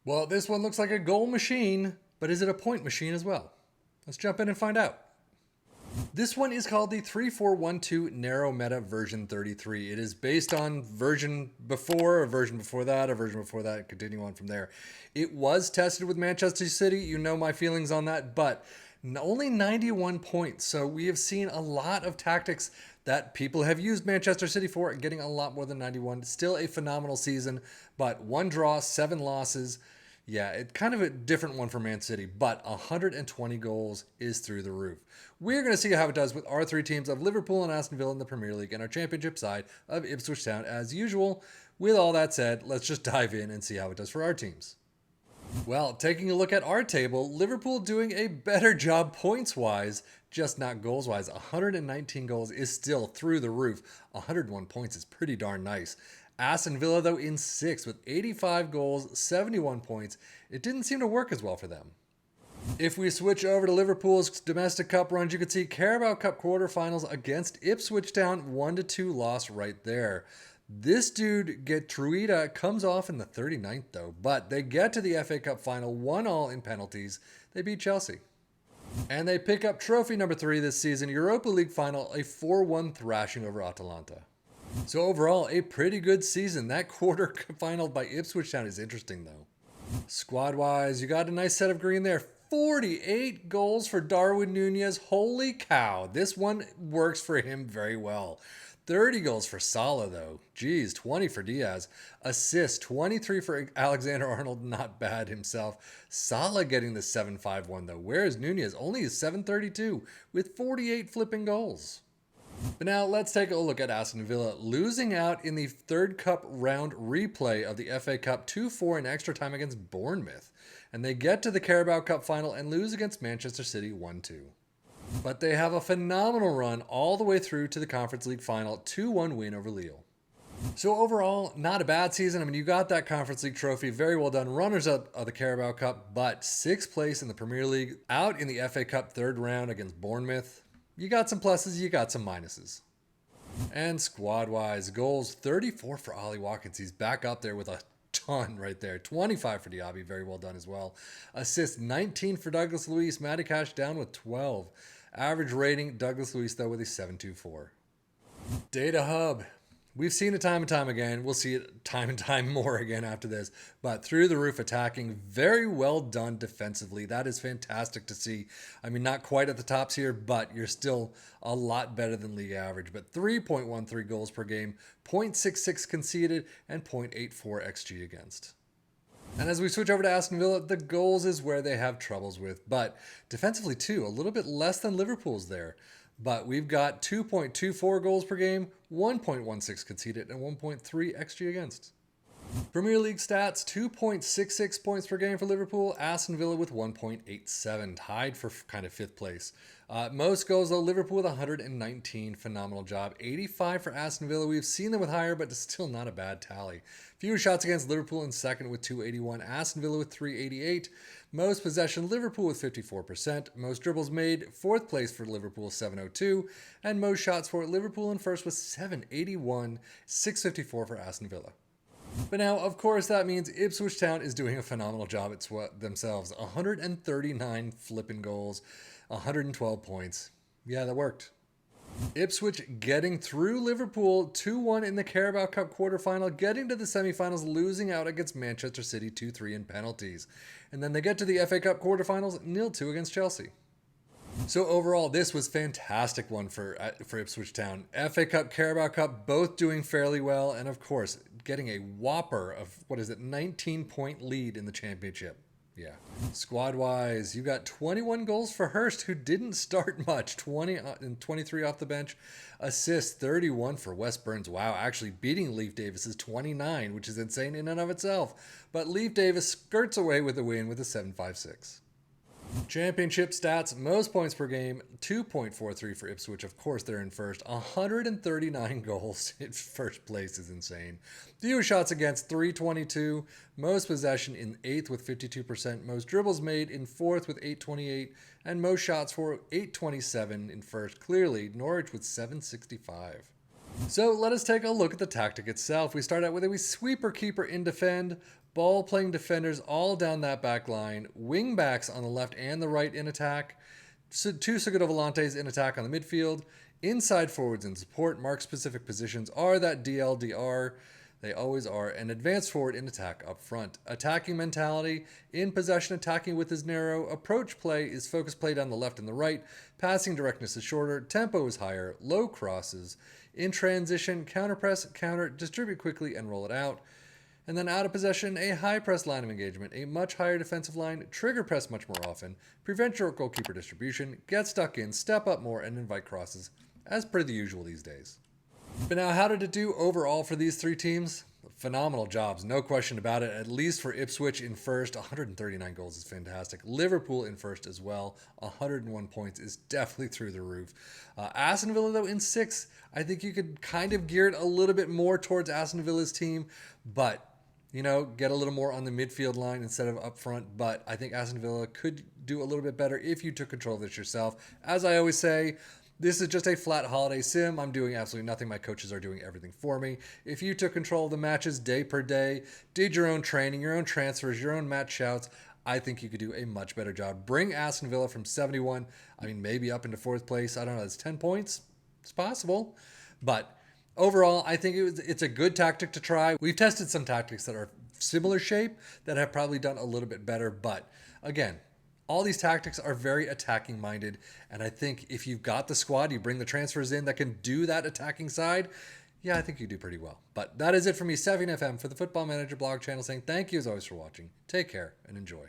Well, this one looks like a goal machine, but is it a point machine as well? Let's jump in and find out. This one is called the 3412 NARROWMETA version 33. It is based on version before, a version before that, a version before that, continue on from there. It was tested with Manchester City. You know my feelings on that, but only 91 points. So we have seen a lot of tactics that people have used Manchester City for, getting a lot more than 91. Still a phenomenal season, but one draw, 7 losses. Yeah, it's kind of a different one for Man City, but 120 goals is through the roof. We're going to see how it does with our 3 teams of Liverpool and Aston Villa in the Premier League and our championship side of Ipswich Town as usual. With all that said, let's just dive in and see how it does for our teams. Well, taking a look at our table, Liverpool doing a better job points-wise, just not goals-wise. 119 goals is still through the roof. 101 points is pretty darn nice. Aston Villa, though, in 6th with 85 goals, 71 points. It didn't seem to work as well for them. If we switch over to Liverpool's domestic cup runs, you can see Carabao Cup quarterfinals against Ipswich Town, 1-2 loss right there. This dude, Getruida, comes off in the 39th, though, but they get to the FA Cup final, 1-1 in penalties. They beat Chelsea. And they pick up trophy number 3 this season, Europa League final, a 4-1 thrashing over Atalanta. So overall, a pretty good season. That quarter final by Ipswich Town is interesting, though. Squad-wise, you got a nice set of green there. 48 goals for Darwin Nunez. Holy cow. This one works for him very well. 30 goals for Salah, though. Geez, 20 for Diaz. Assists, 23 for Alexander-Arnold. Not bad himself. Salah getting the 7-5-1, though. Whereas Nunez only is 732 with 48 flipping goals. But now let's take a look at Aston Villa, losing out in the third cup round replay of the FA Cup 2-4 in extra time against Bournemouth. And they get to the Carabao Cup final and lose against Manchester City 1-2. But they have a phenomenal run all the way through to the Conference League final, 2-1 win over Lille. So overall, not a bad season. I mean, you got that Conference League trophy. Very well done. Runners-up of the Carabao Cup, but 6th place in the Premier League, out in the FA Cup third round against Bournemouth. You got some pluses, you got some minuses. And squad-wise, goals, 34 for Ollie Watkins. He's back up there with a ton right there. 25 for Diaby, very well done as well. Assists, 19 for Douglas Luiz. Matty Cash down with 12. Average rating, Douglas Luiz, though, with a 7.24. Data Hub. We've seen it time and time again. We'll see it time and time more again after this. But through the roof attacking, very well done defensively. That is fantastic to see. I mean, not quite at the tops here, but you're still a lot better than league average. But 3.13 goals per game, 0.66 conceded, and 0.84 XG against. And as we switch over to Aston Villa, the goals is where they have troubles with. But defensively, too, a little bit less than Liverpool's there. But we've got 2.24 goals per game, 1.16 conceded, and 1.3 XG against. Premier League stats, 2.66 points per game for Liverpool. Aston Villa with 1.87, tied for kind of 5th place. Most goals, though, Liverpool with 119. Phenomenal job. 85 for Aston Villa. We've seen them with higher, but it's still not a bad tally. Fewer shots against Liverpool in 2nd with 281. Aston Villa with 388. Most possession, Liverpool with 54%. Most dribbles made, 4th place for Liverpool, 702. And most shots for Liverpool in 1st with 781. 654 for Aston Villa. But now, of course, that means Ipswich Town is doing a phenomenal job at themselves. 139 flipping goals, 112 points. Yeah, that worked. Ipswich getting through Liverpool 2-1 in the Carabao Cup quarterfinal, getting to the semifinals, losing out against Manchester City 2-3 in penalties. And then they get to the FA Cup quarterfinals 0-2 against Chelsea. So overall, this was a fantastic one for Ipswich Town. FA Cup, Carabao Cup, both doing fairly well. And of course, getting a whopper of, 19-point lead in the championship. Yeah. Squad-wise, you got 21 goals for Hurst, who didn't start much. 20 and 23 off the bench. Assists, 31 for Wes Burns. Wow, actually beating Leif Davis's 29, which is insane in and of itself. But Leif Davis skirts away with the win with a 7.56. Championship stats, most points per game, 2.43 for Ipswich. Of course, they're in first. 139 goals in first place is insane. Few shots against, 322. Most possession in 8th with 52%. Most dribbles made in 4th with 828. And most shots for 827 in first. Clearly, Norwich with 765. So let us take a look at the tactic itself. We start out with a sweeper keeper in defend, ball-playing defenders all down that back line, wing-backs on the left and the right in attack, two Segundo Volantes in attack on the midfield, inside forwards in support. Mark-specific positions are that DLDR. They always are. And advanced forward in attack up front. Attacking mentality, in possession attacking width is narrow. Approach play is focus play down the left and the right. Passing directness is shorter. Tempo is higher. Low crosses. In transition, counter press, counter, distribute quickly and roll it out. And then out of possession, a high press line of engagement, a much higher defensive line, trigger press much more often, prevent short goalkeeper distribution, get stuck in, step up more, and invite crosses, as per the usual these days. But now, how did it do overall for these three teams? Phenomenal jobs, no question about it, at least for Ipswich in first. 139 goals is fantastic. Liverpool in first as well. 101 points is definitely through the roof. Aston Villa, though, in sixth. I think you could kind of gear it a little bit more towards Aston Villa's team, but get a little more on the midfield line instead of up front. But I think Aston Villa could do a little bit better if you took control of this yourself. As I always say, this is just a flat holiday sim. I'm doing absolutely nothing. My coaches are doing everything for me. If you took control of the matches day per day, did your own training, your own transfers, your own match shouts, I think you could do a much better job. Bring Aston Villa from 71, maybe up into fourth place. I don't know, it's 10 points. It's possible. But overall, I think it's a good tactic to try. We've tested some tactics that are similar shape that have probably done a little bit better. But again, all these tactics are very attacking minded. And I think if you've got the squad, you bring the transfers in that can do that attacking side, I think you do pretty well. But that is it for me, Savvy FM, for the Football Manager blog channel, saying thank you as always for watching. Take care and enjoy.